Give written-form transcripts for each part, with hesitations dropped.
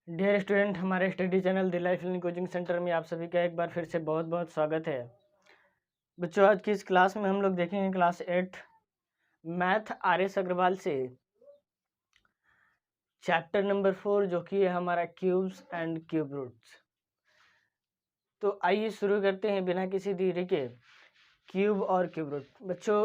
Dear student, हमारे study channel the life learning coaching centre में आप सभी का एक बार फिर से बहुत बहुत स्वागत है। बच्चों, आज की इस क्लास में हम लोग देखेंगे क्लास 8 मैथ RS अग्रवाल से चैप्टर नंबर 4 जो कि है हमारा क्यूब्स एंड क्यूब रूट्स। तो आइए शुरू करते हैं बिना किसी देरी के क्यूब और क्यूब रूट। बच्चों,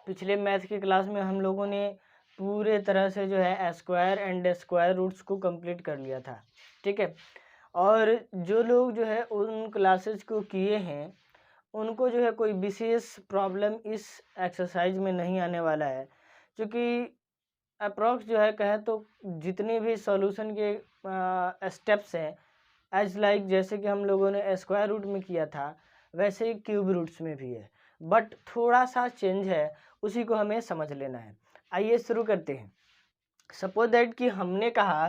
पिछले मैथ की क्लास में हम लोगों ने पूरे तरह से जो है स्क्वायर एंड स्क्वायर रूट्स को कंप्लीट कर लिया था, ठीक है। और जो लोग जो है उन क्लासेस को किए हैं उनको जो है कोई विशेष प्रॉब्लम इस एक्सरसाइज में नहीं आने वाला है, क्योंकि अप्रॉक्स जो है कहें तो जितने भी सॉल्यूशन के स्टेप्स हैं एज लाइक जैसे कि हम लोगों ने स्क्वायर रूट में किया था वैसे ही क्यूब रूट्स में भी है, बट थोड़ा सा चेंज है, उसी को हमें समझ लेना है। आइए शुरू करते हैं। सपोज दैट कि हमने कहा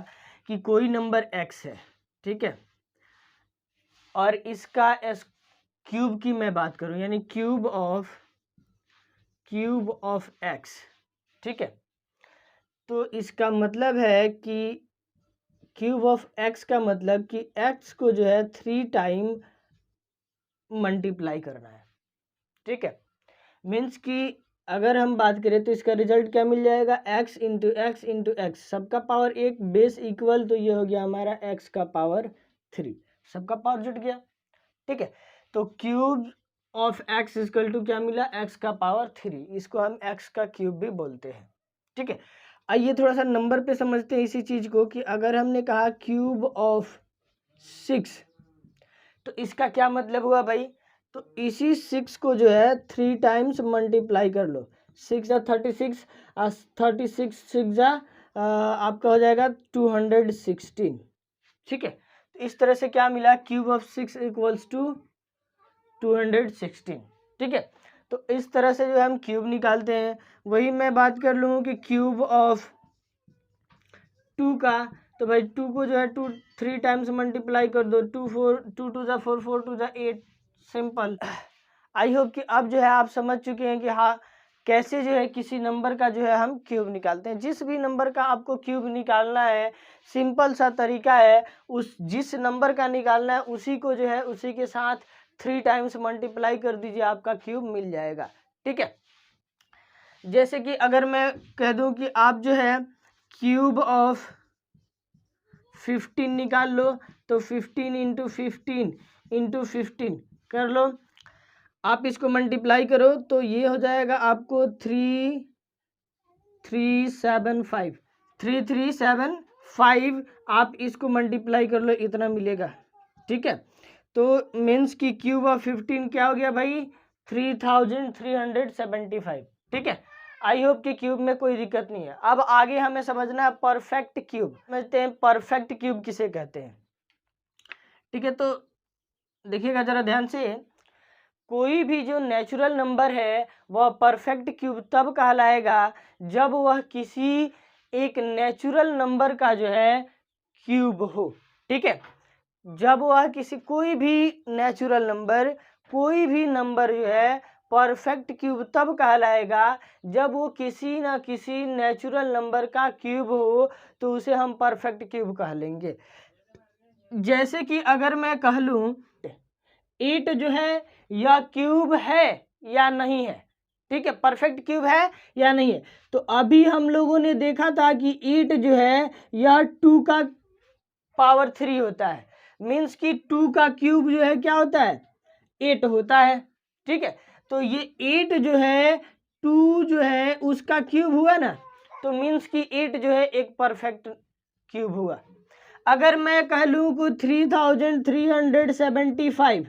कि कोई नंबर x है, ठीक है, और इसका क्यूब की मैं बात करूं यानी क्यूब ऑफ x, ठीक है। तो इसका मतलब है कि क्यूब ऑफ x का मतलब कि x को जो है 3 टाइम मल्टीप्लाई करना है, ठीक है। मीन्स कि अगर हम बात करें तो इसका रिजल्ट क्या मिल जाएगा, x इंटू एक्स, सबका पावर 1 बेस इक्वल, तो ये हो गया हमारा x का पावर 3, सबका पावर जुट गया, ठीक है। तो cube of x equal to क्या मिला, x का पावर 3, इसको हम x का क्यूब भी बोलते हैं, ठीक है। आइए थोड़ा सा नंबर पे समझते हैं इसी चीज को कि अगर हमने कहा क्यूब ऑफ 6 तो इसका क्या मतलब हुआ भाई, तो इसी 6 को जो है 3 टाइम्स मल्टीप्लाई कर लो, 6 या 36, 36 6 आपका हो जाएगा 216, ठीक है। तो इस तरह से क्या मिला, क्यूब ऑफ 6 इक्वल्स टू 216, ठीक है। तो इस तरह से जो हम क्यूब निकालते हैं, वही मैं बात कर लूँ कि क्यूब ऑफ 2 का, तो भाई 2 को जो है 3 टाइम्स मल्टीप्लाई कर दो, 2 टू जा 4, 4 टू जा 8, सिंपल। आई होप कि अब जो है आप समझ चुके हैं कि हाँ कैसे जो है किसी नंबर का जो है हम क्यूब निकालते हैं। जिस भी नंबर का आपको क्यूब निकालना है, सिंपल सा तरीका है, उस जिस नंबर का निकालना है उसी को जो है उसी के साथ 3 टाइम्स मल्टीप्लाई कर दीजिए, आपका क्यूब मिल जाएगा, ठीक है। जैसे कि अगर मैं कह दूं कि आप जो है क्यूब ऑफ 15 निकाल लो, तो 15 इंटू 15 कर लो, आप इसको मल्टीप्लाई करो तो ये हो जाएगा आपको 3375, आप इसको मल्टीप्लाई कर लो, इतना मिलेगा, ठीक है। तो मीन्स की क्यूब ऑफ 15 क्या हो गया भाई, 3375, ठीक है। आई होप कि क्यूब में कोई दिक्कत नहीं है। अब आगे हमें समझना है परफेक्ट क्यूब। समझते हैं परफेक्ट क्यूब किसे कहते हैं, ठीक है। तो देखिएगा जरा ध्यान से, कोई भी जो नेचुरल नंबर है वह परफेक्ट क्यूब तब कहलाएगा जब वह किसी एक नेचुरल नंबर का जो है क्यूब हो, ठीक है। जब वह किसी कोई भी नेचुरल नंबर, कोई भी नंबर जो है परफेक्ट क्यूब तब कहलाएगा जब वो किसी ना किसी नेचुरल नंबर का क्यूब हो, तो उसे हम परफेक्ट क्यूब कह लेंगे। जैसे कि अगर मैं कह लूं 8 जो है यह क्यूब है या नहीं है, ठीक है, परफेक्ट क्यूब है या नहीं है। तो अभी हम लोगों ने देखा था कि 8 जो है यह 2 का पावर 3 होता है, मीन्स कि 2 का क्यूब जो है क्या होता है, 8 होता है, ठीक है। तो ये 8 जो है 2 जो है उसका क्यूब हुआ ना, तो मीन्स कि 8 जो है एक परफेक्ट क्यूब हुआ। अगर मैं कह लूँ कि 3375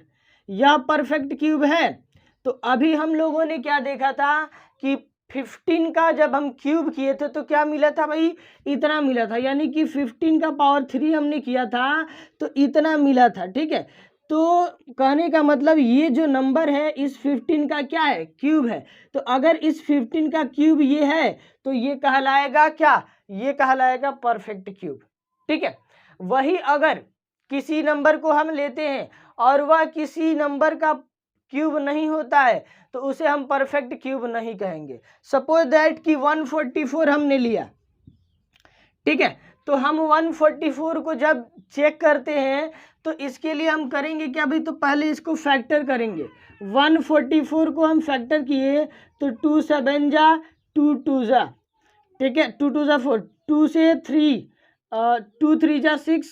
यह परफेक्ट क्यूब है, तो अभी हम लोगों ने क्या देखा था कि 15 का जब हम क्यूब किए थे तो क्या मिला था भाई, इतना मिला था, यानी कि 15 का पावर 3 हमने किया था तो इतना मिला था, ठीक है। तो कहने का मतलब ये जो नंबर है इस 15 का क्या है, क्यूब है। तो अगर इस 15 का क्यूब ये है तो ये कहलाएगा क्या, ये कहलाएगा परफेक्ट क्यूब, ठीक है। वही अगर किसी नंबर को हम लेते हैं और वह किसी नंबर का क्यूब नहीं होता है तो उसे हम परफेक्ट क्यूब नहीं कहेंगे। सपोज दैट कि 144 हमने लिया, ठीक है, तो हम 144 को जब चेक करते हैं तो इसके लिए हम करेंगे क्या भाई, तो पहले इसको फैक्टर करेंगे। 144 को हम फैक्टर किए तो 2 7 जा 2 2 जा, ठीक है, 2 2 जा 4, 2 से 3 2 3 जा 6,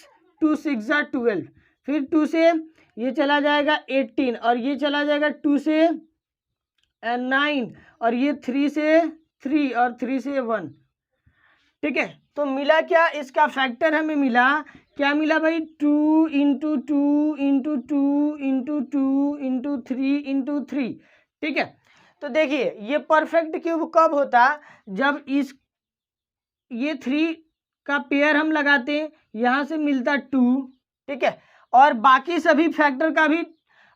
2 6 जा 12, फिर 2 से ये चला जाएगा 18 और ये चला जाएगा 2 से 9 और ये 3 से 3 और 3 से 1, ठीक है। तो मिला क्या, इसका फैक्टर हमें मिला, क्या मिला भाई, 2 into 2 into 2 into 2 into 3 into 3, ठीक है। तो देखिए ये परफेक्ट क्यूब कब होता, जब इस ये 3 का पेयर हम लगाते हैं, यहाँ से मिलता 2, ठीक है, और बाकी सभी फैक्टर का भी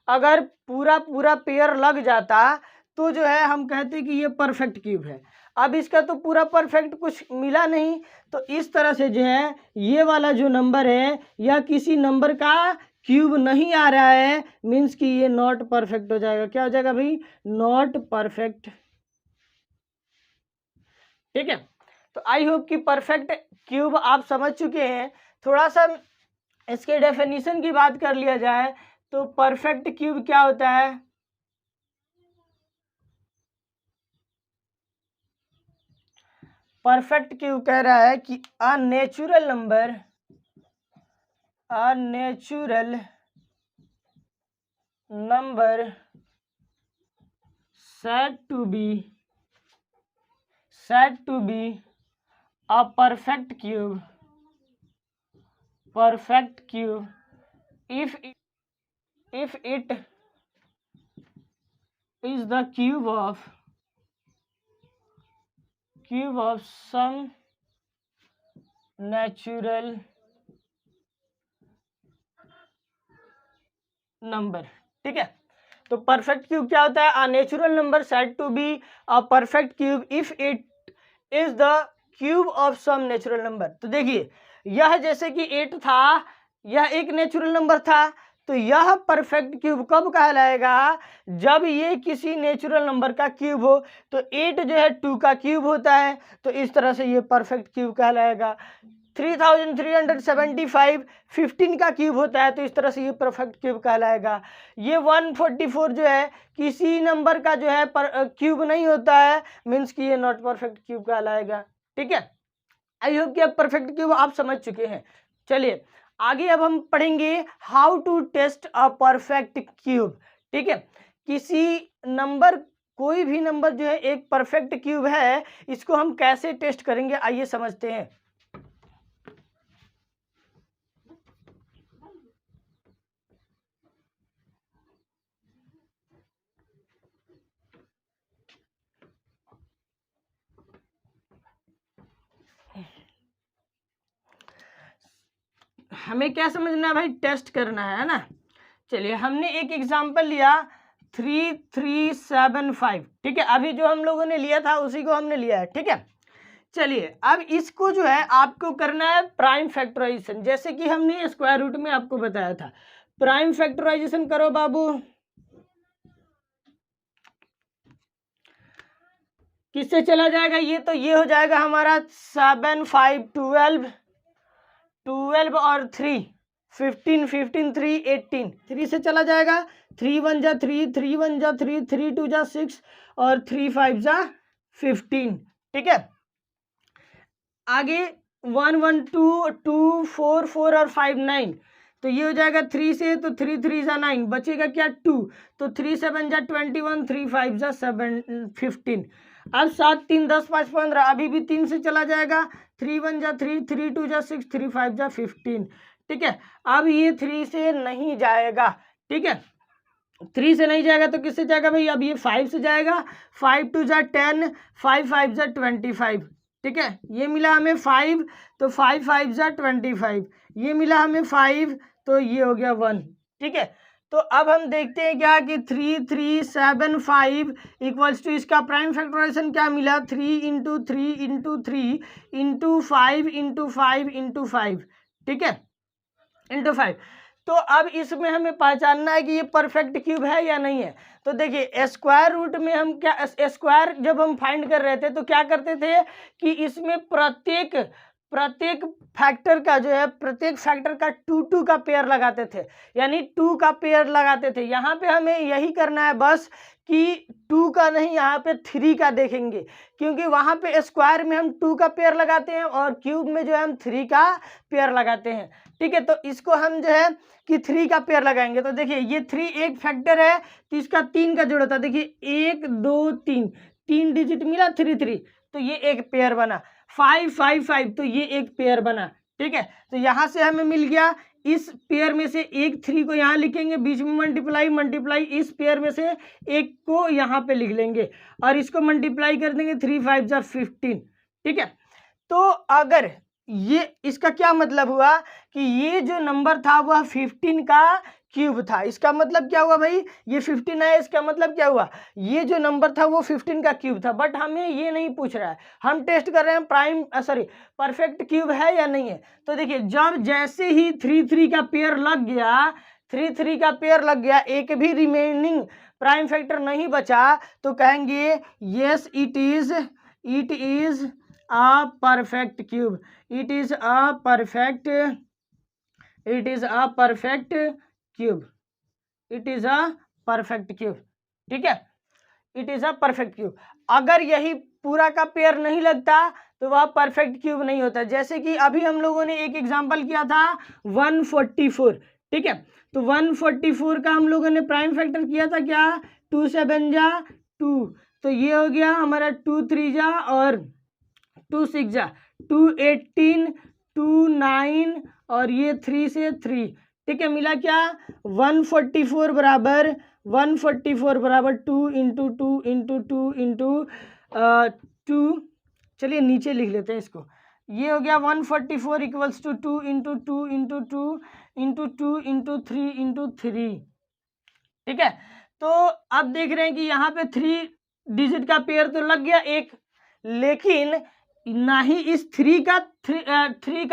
अगर पूरा पूरा पेयर लग जाता तो जो है हम कहते कि ये परफेक्ट क्यूब है। अब इसका तो पूरा परफेक्ट कुछ मिला नहीं, तो इस तरह से जो है ये वाला जो नंबर है या किसी नंबर का क्यूब नहीं आ रहा है, मीन्स कि ये नॉट परफेक्ट हो जाएगा। क्या हो जाएगा भाई, नॉट परफेक्ट, ठीक है। तो आई होप कि परफेक्ट क्यूब आप समझ चुके हैं। थोड़ा सा इसके डेफिनेशन की बात कर लिया जाए तो परफेक्ट क्यूब क्या होता है, परफेक्ट क्यूब कह रहा है कि अ natural number said to be a perfect cube if it is the cube of some natural number, ठीक है। तो परफेक्ट क्यूब क्या होता है, a natural number said to be a perfect cube if it is the cube of some natural number. तो देखिए यह जैसे कि 8 था, यह एक नेचुरल नंबर था, तो यह परफेक्ट क्यूब कब कहलाएगा, जब ये किसी नेचुरल नंबर का क्यूब हो। तो 8 जो है 2 का क्यूब होता है, तो इस तरह से ये परफेक्ट क्यूब कहलाएगा। 3375 15 का क्यूब होता है, तो इस तरह से ये परफेक्ट क्यूब कहलाएगा। ये 144 जो है किसी नंबर का जो है क्यूब नहीं होता है, मीन्स कि ये नॉट परफेक्ट क्यूब कहलाएगा, ठीक है। आई होप कि अब परफेक्ट क्यूब आप समझ चुके हैं। चलिए आगे अब हम पढ़ेंगे how to test a perfect cube, ठीक है। किसी नंबर, कोई भी नंबर जो है एक परफेक्ट क्यूब है, इसको हम कैसे टेस्ट करेंगे, आइए समझते हैं। हमें क्या समझना है भाई, टेस्ट करना है ना। चलिए हमने एक एग्जांपल लिया 3375, ठीक है, अभी जो हम लोगों ने लिया था उसी को हमने लिया है, ठीक है। चलिए अब इसको जो है आपको करना है प्राइम फैक्टराइजेशन, जैसे कि हमने स्क्वायर रूट में आपको बताया था। प्राइम फैक्टराइजेशन करो बाबू, किससे चला जाएगा ये, तो ये हो जाएगा हमारा 7 5 12 और 3 15 15 3 18, 3 से चला जाएगा, 3 1 जा 3 3 1 जा 3 3 2 जा 6 और 3 5 जा 15, ठीक है। आगे 1 1 2 2 4 4 और 5 9, तो ये हो जाएगा 3 से, तो 3 3 जा 9, बचेगा क्या 2, तो 3 7 जा 21 3 5 जा 7 15। अब 7 3 10 5 15, अभी भी 3 से चला जाएगा, 3 1 जा 3 3 2 जा 6 3 5 जा 15, ठीक है। अब ये 3 से नहीं जाएगा, ठीक है, 3 से नहीं जाएगा तो किससे जाएगा भाई, अब ये 5 से जाएगा, 5 2 जा 10 5 5 जा 25, ठीक है। ये मिला हमें 5, तो 5 5 जा 25, ये मिला हमें 5, तो ये हो गया 1, ठीक है। तो अब हम देखते हैं क्या कि 3 3 7 5 इक्वल्स टू इसका प्राइम फैक्टराइजेशन क्या मिला, 3 into 3 into 3 into 5 into 5 into 5, ठीक है, इंटू 5। तो अब इसमें हमें पहचानना है कि ये परफेक्ट क्यूब है या नहीं है। तो देखिए स्क्वायर रूट में हम क्या, स्क्वायर जब हम फाइंड कर रहे थे तो क्या करते थे कि इसमें प्रत्येक प्रत्येक फैक्टर का जो है प्रत्येक फैक्टर का 2 का पेयर लगाते थे, यानी 2 का पेयर लगाते थे। यहाँ पे हमें यही करना है बस कि 2 का नहीं, यहाँ पे 3 का देखेंगे, क्योंकि वहाँ पे स्क्वायर में हम 2 का पेयर लगाते हैं और क्यूब में जो है हम 3 का पेयर लगाते हैं। ठीक है, तो इसको हम जो है कि 3 का पेयर लगाएंगे। तो देखिए ये 3 एक फैक्टर है तो इसका 3 का जोड़ होता है। देखिए 1 2 3 डिजिट मिला, 3 तो ये एक पेयर बना। 5 5 5 तो ये एक पेयर बना। ठीक है, तो यहाँ से हमें मिल गया, इस पेयर में से एक 3 को यहाँ लिखेंगे, बीच में मल्टीप्लाई इस पेयर में से एक को यहाँ पे लिख लेंगे और इसको मल्टीप्लाई कर देंगे, 3 5 जा 15। ठीक है, तो अगर ये इसका क्या मतलब हुआ कि ये जो नंबर था वह 15 का क्यूब था। इसका मतलब क्या हुआ भाई, ये 15 है, इसका मतलब क्या हुआ, ये जो नंबर था वो 15 का क्यूब था। बट हमें ये नहीं पूछ रहा है, हम टेस्ट कर रहे हैं परफेक्ट क्यूब है या नहीं है। तो देखिए जब जैसे ही 3 का पेयर लग गया, 3 का पेयर लग गया, एक भी रिमेनिंग प्राइम फैक्टर नहीं बचा, तो कहेंगे yes it is a perfect cube, it is a perfect cube, it is a perfect cube। ठीक है, it is a perfect cube। अगर यही पूरा का पेयर नहीं लगता तो वह परफेक्ट क्यूब नहीं होता। जैसे कि अभी हम लोगों ने एक एग्जांपल किया था 144। ठीक है, तो 144 का हम लोगों ने प्राइम फैक्टर किया था क्या, 2 7 जा 2, तो ये हो गया हमारा 2 3 जा और 2 6 जा 2 18 2 9 और ये 3 से 3। ठीक है, मिला क्या 144 बराबर 2 इंटू 2 इंटू 2 इंटू 2। चलिए नीचे लिख लेते हैं इसको, ये हो गया 144 equals to 2 into 2 into 2 into 2 into 3 into 3। ठीक है, तो अब देख रहे हैं कि यहाँ पे 3 डिजिट का पेयर तो लग गया एक, लेकिन ना ही इस 3 का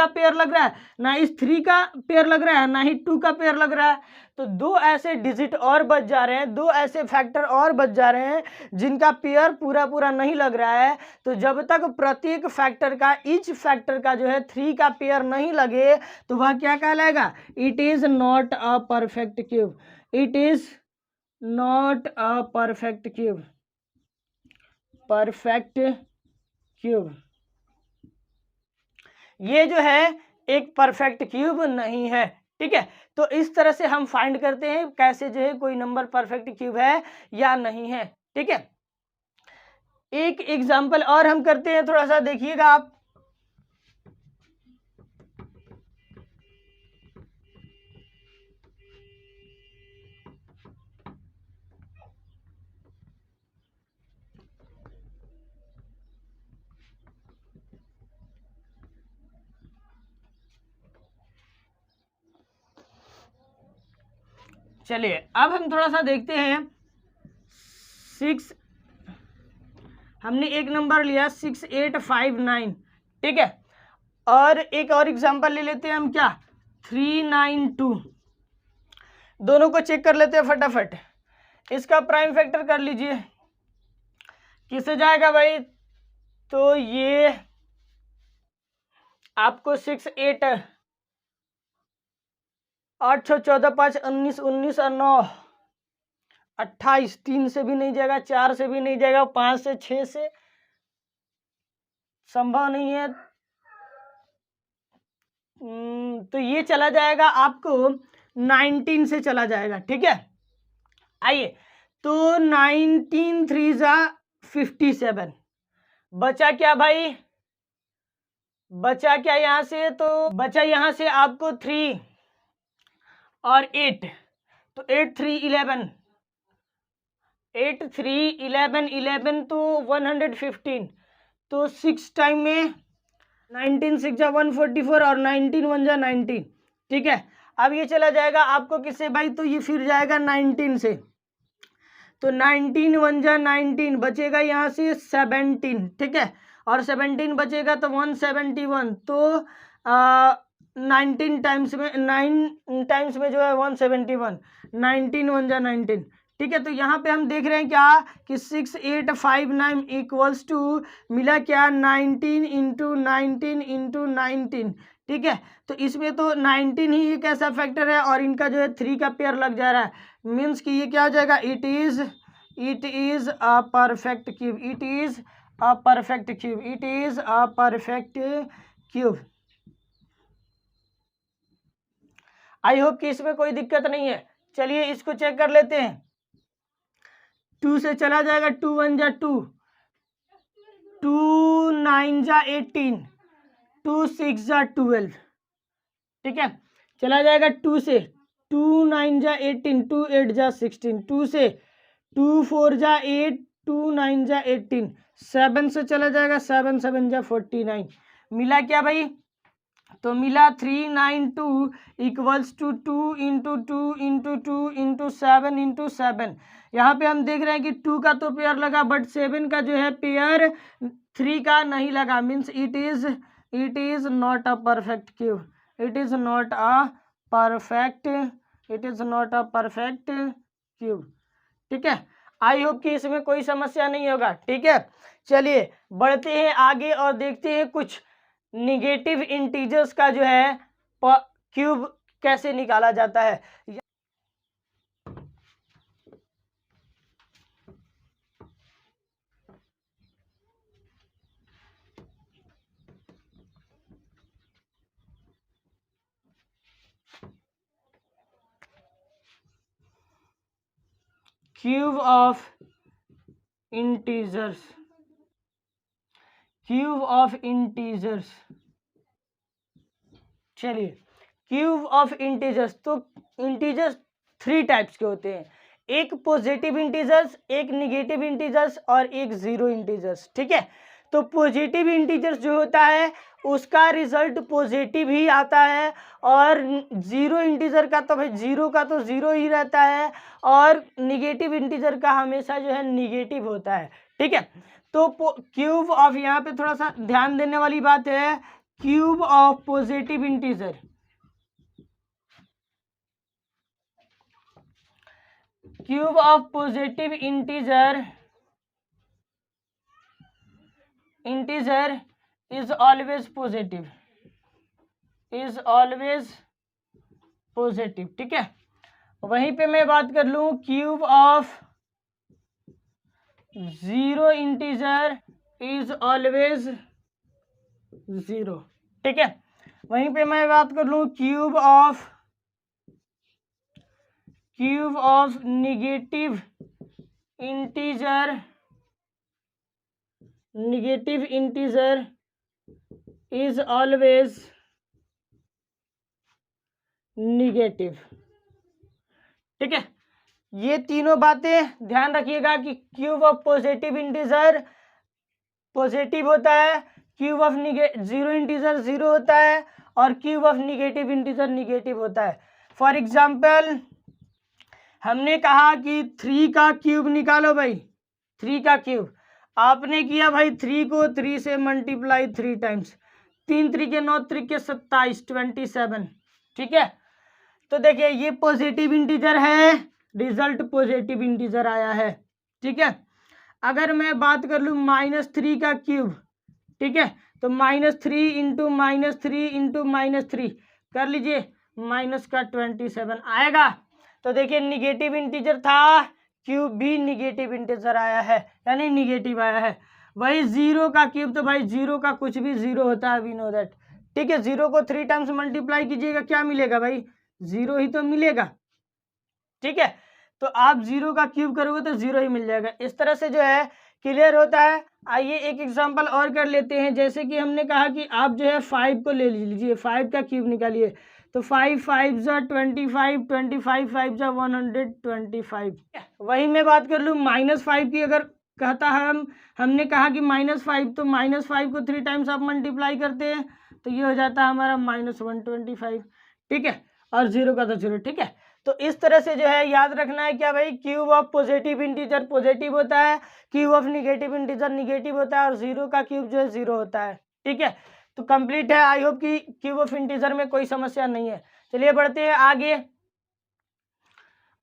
पेयर लग रहा है, ना इस 3 का पेयर लग रहा है, ना ही 2 का पेयर लग रहा है। तो 2 ऐसे डिजिट और बच जा रहे हैं, 2 ऐसे फैक्टर और बच जा रहे हैं जिनका पेयर पूरा नहीं लग रहा है। तो जब तक प्रत्येक फैक्टर का ईच फैक्टर का जो है 3 का पेयर नहीं लगे तो वह क्या कहलाएगा, it is not a perfect cube, it is not a perfect cube, perfect cube ये जो है एक परफेक्ट क्यूब नहीं है। ठीक है, तो इस तरह से हम फाइंड करते हैं कैसे जो है कोई नंबर परफेक्ट क्यूब है या नहीं है। ठीक है, एक एग्जांपल और हम करते हैं, थोड़ा सा देखिएगा आप। चलिए अब हम थोड़ा सा देखते हैं 6, हमने एक नंबर लिया 6859। ठीक है, और एक और एग्जांपल ले लेते हैं हम, क्या 392। दोनों को चेक कर लेते हैं फटाफट। इसका प्राइम फैक्टर कर लीजिए, किससे जाएगा भाई, तो ये आपको 6 8 8 6 14 5 19 19 और 9 28, 3 से भी नहीं जाएगा, 4 से भी नहीं जाएगा, 5 से 6 से संभव नहीं है। तो ये चला जाएगा आपको 19 से चला जाएगा। ठीक है, आइए तो 19 3 जा 57, बचा क्या भाई, बचा क्या यहाँ से, तो बचा यहाँ से आपको 3 और 8, तो 8 3 11, 8 3 11 11 तो 115, तो 6 टाइम में 19 6 जा 144 और 19 1 जा 19। ठीक है, अब ये चला जाएगा आपको किससे भाई, तो ये फिर जाएगा 19 से, तो 19 1 जा 19, बचेगा यहाँ से 17। ठीक है, और 17 बचेगा तो 171, तो 19 टाइम्स में 9 टाइम्स में जो है 171, 19 1 जा 19। ठीक है, तो यहाँ पे हम देख रहे हैं क्या कि 6859 इक्वल्स टू मिला क्या 19 इंटू 19 इंटू 19। ठीक है, तो इसमें तो 19 ही एक ऐसा फैक्टर है और इनका जो है 3 का पेयर लग जा रहा है, मीन्स कि ये क्या हो जाएगा, it is a perfect cube, it is a perfect cube, it is a perfect cube. I hope कि इसमें कोई दिक्कत नहीं है। चलिए इसको चेक कर लेते हैं। 2 से चला जाएगा, 2 1 जा 2, 2 9 जा 18, 2 6 जा 12। ठीक है, चला जाएगा 2 से, 2 9 जा 18, 2 8 जा 16, 2 से 2 4 जा 8, 2 9 जा 18, 7 से चला जाएगा, 7 7 जा 49। मिला क्या भाई, तो मिला 392 equals to 2 into 2 into 2 into 7 into 7। यहाँ पे हम देख रहे हैं कि 2 का तो पेयर लगा बट 7 का जो है पेयर 3 का नहीं लगा, means it is not a perfect cube, it is not a perfect, it is not a perfect cube. ठीक है, आई होप कि इसमें कोई समस्या नहीं होगा। ठीक है, चलिए बढ़ते हैं आगे और देखते हैं कुछ निगेटिव इंटीजर्स का जो है क्यूब कैसे निकाला जाता है। Cube of integers, cube of integers. चलिए क्यूब ऑफ इंटीजर्स, तो इंटीजर्स 3 टाइप्स के होते हैं, एक पॉजिटिव इंटीजर्स, एक निगेटिव इंटीजर्स और एक जीरो इंटीजर्स। ठीक है, तो पॉजिटिव इंटीजर्स जो होता है उसका रिजल्ट पॉजिटिव ही आता है और जीरो इंटीजर का तो भाई जीरो का तो जीरो ही रहता है और निगेटिव इंटीजर का हमेशा जो है निगेटिव होता है। ठीक है, तो क्यूब ऑफ, यहाँ पे थोड़ा सा ध्यान देने वाली बात है, cube of positive integer, cube of positive integer is always positive, is always positive। ठीक है, वहीं पे मैं बात कर लूं cube of zero integer is always zero. ठीक है, वहीं पे मैं बात कर लूं cube of negative integer is always negative. ठीक है, ये तीनों बातें ध्यान रखिएगा कि cube of positive integer positive होता है, cube of zero integer zero होता है और cube of negative integer negative होता है। फॉर एग्जाम्पल हमने कहा कि 3 का क्यूब निकालो भाई, 3 का क्यूब आपने किया भाई, 3 को 3 से मल्टीप्लाई 3 टाइम्स, 3 3 के 9 3 के 27 27। ठीक है, तो देखिए ये पॉजिटिव इंटीजर है, रिजल्ट पॉजिटिव इंटीजर आया है। ठीक है, अगर मैं बात कर लूँ -3 का क्यूब, ठीक है, तो -3 इंटू -3 इंटू -3 कर लीजिए, माइनस का 27 आएगा। तो देखिए निगेटिव इंटीजर था, क्यूब भी निगेटिव इंटीजर आया है, यानी निगेटिव आया है। वही जीरो का क्यूब, तो भाई जीरो का कुछ भी जीरो होता है, वी नो दैट। ठीक है, जीरो को 3 टाइम्स मल्टीप्लाई कीजिएगा, क्या मिलेगा भाई, जीरो ही तो मिलेगा। ठीक है, तो आप जीरो का क्यूब करोगे तो जीरो ही मिल जाएगा। इस तरह से जो है क्लियर होता है। आइए एक एग्जांपल और कर लेते हैं, जैसे कि हमने कहा कि आप जो है 5 को ले लीजिए, 5 का क्यूब निकालिए, तो 5 5 जा 25, 25 5 जा 125। वही मैं बात कर लूँ -5 की, अगर कहता है हमने कहा कि -5, तो -5 को 3 टाइम्स आप मल्टीप्लाई करते हैं तो ये हो जाता है हमारा -125। ठीक है, और जीरो का तो जीरो। ठीक है, तो इस तरह से जो है याद रखना है क्या भाई, cube of positive integer positive होता है, cube of negative integer negative होता है और जीरो का क्यूब जो है जीरो होता है। ठीक है, तो कंप्लीट है। आई होप कि क्यूब ऑफ इंटीजर में कोई समस्या नहीं है। चलिए बढ़ते हैं आगे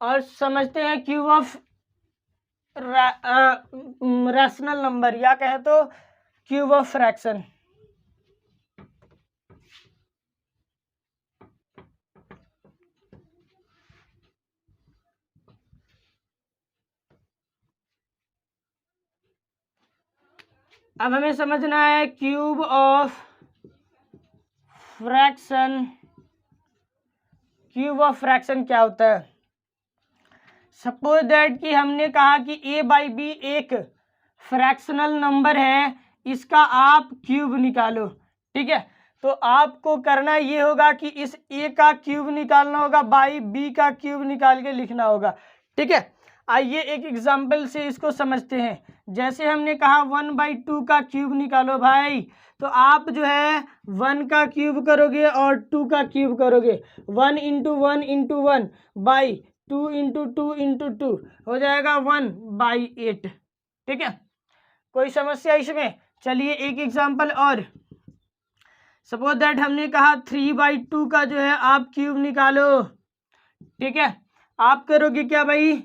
और समझते हैं क्यूब ऑफ रैशनल नंबर या कहे तो क्यूब ऑफ फ्रैक्शन। अब हमें समझना है cube of fraction. Cube of fraction क्या होता है? सपोज दैट कि हमने कहा कि a/b एक फ्रैक्शनल नंबर है, इसका आप क्यूब निकालो। ठीक है, तो आपको करना ये होगा कि इस a का क्यूब निकालना होगा, बाई b का क्यूब निकाल के लिखना होगा। ठीक है, आइए एक एग्जाम्पल से इसको समझते हैं। जैसे हमने कहा 1/2 का क्यूब निकालो भाई, तो आप जो है 1 का क्यूब करोगे और 2 का क्यूब करोगे। 1 × 1 × 1 बाई 2 × 2 × 2 हो जाएगा 1/8। ठीक है, कोई समस्या इसमें? चलिए एक एग्जाम्पल और। सपोज दैट हमने कहा 3/2 का जो है आप क्यूब निकालो। ठीक है, आप करोगे क्या भाई?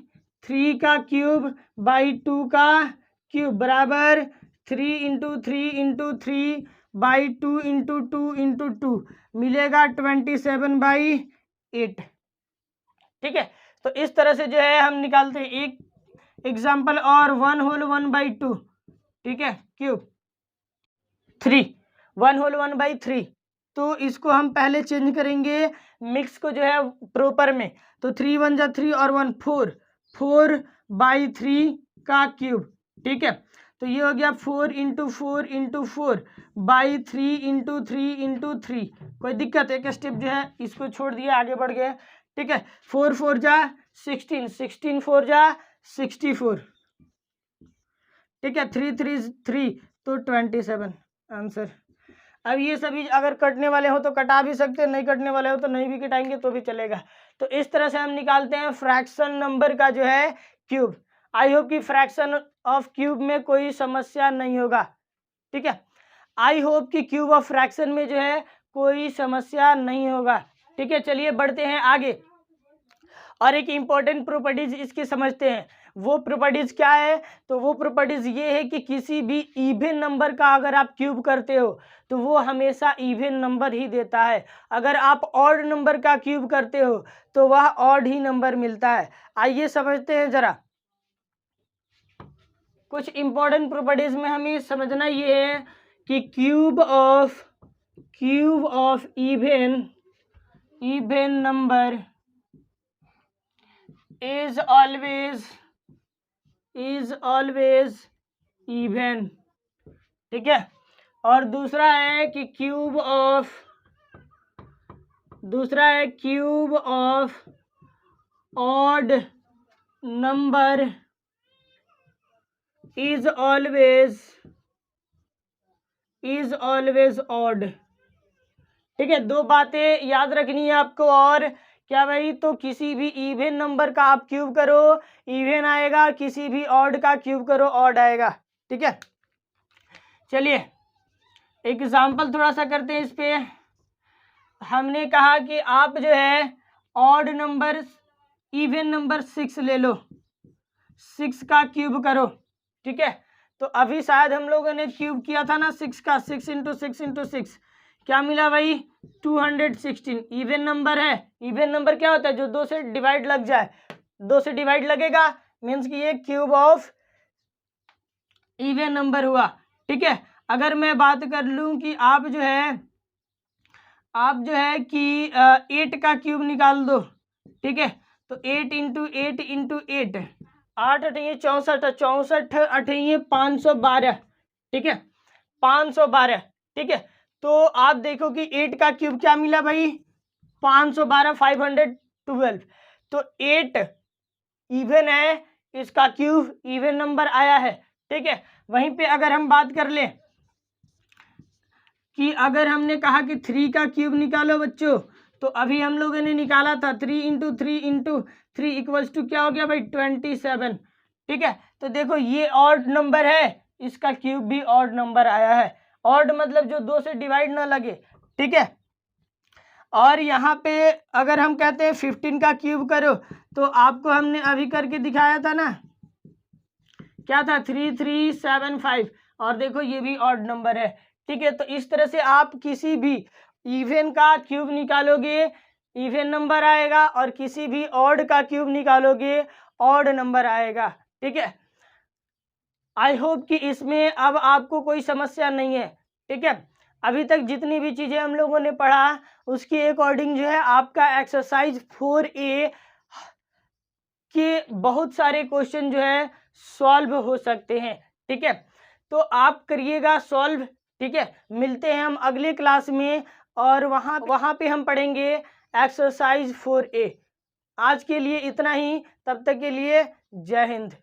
3 का क्यूब बाई 2 का क्यूब बराबर 3 × 3 × 3 बाई 2 × 2 × 2 मिलेगा 27/8। ठीक है, तो इस तरह से जो है हम निकालते हैं। एक एग्जाम्पल और 1/2। ठीक है, क्यूब 3 1/3। तो इसको हम पहले चेंज करेंगे मिक्स को जो है प्रॉपर में। तो 3 × 1 = 3 और 1 4 4/3 का क्यूब। ठीक है, तो ये हो गया 4 × 4 × 4 बाई 3 × 3 × 3। कोई दिक्कत? एक स्टेप जो है इसको छोड़ दिया, आगे बढ़ गए। ठीक है, 4 4 जा 16, 16 4 जा 64। ठीक है, 3 3 3 तो 27 आंसर। अब ये सभी अगर कटने वाले हो तो कटा भी सकते हैं, नहीं कटने वाले हो तो नहीं भी कटाएंगे तो भी चलेगा। तो इस तरह से हम निकालते हैं फ्रैक्शन नंबर का जो है क्यूब। आई होप कि फ्रैक्शन ऑफ क्यूब में कोई समस्या नहीं होगा। ठीक है, आई होप कि क्यूब ऑफ फ्रैक्शन में जो है कोई समस्या नहीं होगा। ठीक है, चलिए बढ़ते हैं आगे और एक इम्पॉर्टेंट प्रॉपर्टीज इसकी समझते हैं। वो प्रॉपर्टीज क्या है? तो वो प्रॉपर्टीज ये है कि किसी भी इवन नंबर का अगर आप क्यूब करते हो तो वो हमेशा इवन नंबर ही देता है। अगर आप ऑड नंबर का क्यूब करते हो तो वह ऑड ही नंबर मिलता है। आइए समझते हैं जरा। कुछ इम्पोर्टेंट प्रॉपर्टीज में हमें समझना ये है कि cube of even number is always even। ठीक है, और दूसरा है cube of odd number is always odd। ठीक है, दो बातें याद रखनी है आपको। और क्या भाई? तो किसी भी इवन नंबर का आप क्यूब करो इवन आएगा, किसी भी ऑड का क्यूब करो ऑड आएगा। ठीक है, चलिए एग्जाम्पल थोड़ा सा करते हैं इस पे। हमने कहा कि आप जो है ऑड नंबर इवन नंबर 6 ले लो, 6 का क्यूब करो। ठीक है, तो अभी शायद हम लोगों ने क्यूब किया था ना 6 का, 6 × 6 × 6 क्या मिला भाई? 216। इवन नंबर है। इवन नंबर क्या होता है? जो 2 से डिवाइड लग जाए। 2 से डिवाइड लगेगा मीन्स कि ये क्यूब ऑफ इवन नंबर हुआ। ठीक है, अगर मैं बात कर लूं कि आप जो है कि 8 का क्यूब निकाल दो। ठीक है, तो 8 × 8 × 8 8 8 64, 64 8 512। ठीक है, 512। ठीक है, तो आप देखो कि 8 का क्यूब क्या मिला भाई? 512 512। तो 8 इवन है, इसका क्यूब इवन नंबर आया है। ठीक है, वहीं पे अगर हम बात कर ले कि अगर हमने कहा कि 3 का क्यूब निकालो बच्चों, तो अभी हम लोगों ने निकाला था 3 × 3 × 3 इक्वल्स टू क्या हो गया भाई? 27। ठीक है, तो देखो ये ऑड नंबर है, इसका क्यूब भी ऑड नंबर आया है। ऑड मतलब जो 2 से डिवाइड ना लगे। ठीक है, और यहाँ पे अगर हम कहते हैं 15 का क्यूब करो, तो आपको हमने अभी करके दिखाया था ना क्या था 3375, और देखो ये भी ऑड नंबर है। ठीक है, तो इस तरह से आप किसी भी इवन का क्यूब निकालोगे इवन नंबर आएगा, और किसी भी ऑड का क्यूब निकालोगे ऑड नंबर आएगा। ठीक है, आई होप कि इसमें अब आपको कोई समस्या नहीं है। ठीक है, अभी तक जितनी भी चीज़ें हम लोगों ने पढ़ा उसके अकॉर्डिंग जो है आपका एक्सरसाइज 4A के बहुत सारे क्वेश्चन जो है सॉल्व हो सकते हैं। ठीक है, तो आप करिएगा सॉल्व। ठीक है, मिलते हैं हम अगले क्लास में, और वहाँ पे हम पढ़ेंगे एक्सरसाइज 4A। आज के लिए इतना ही, तब तक के लिए जय हिंद।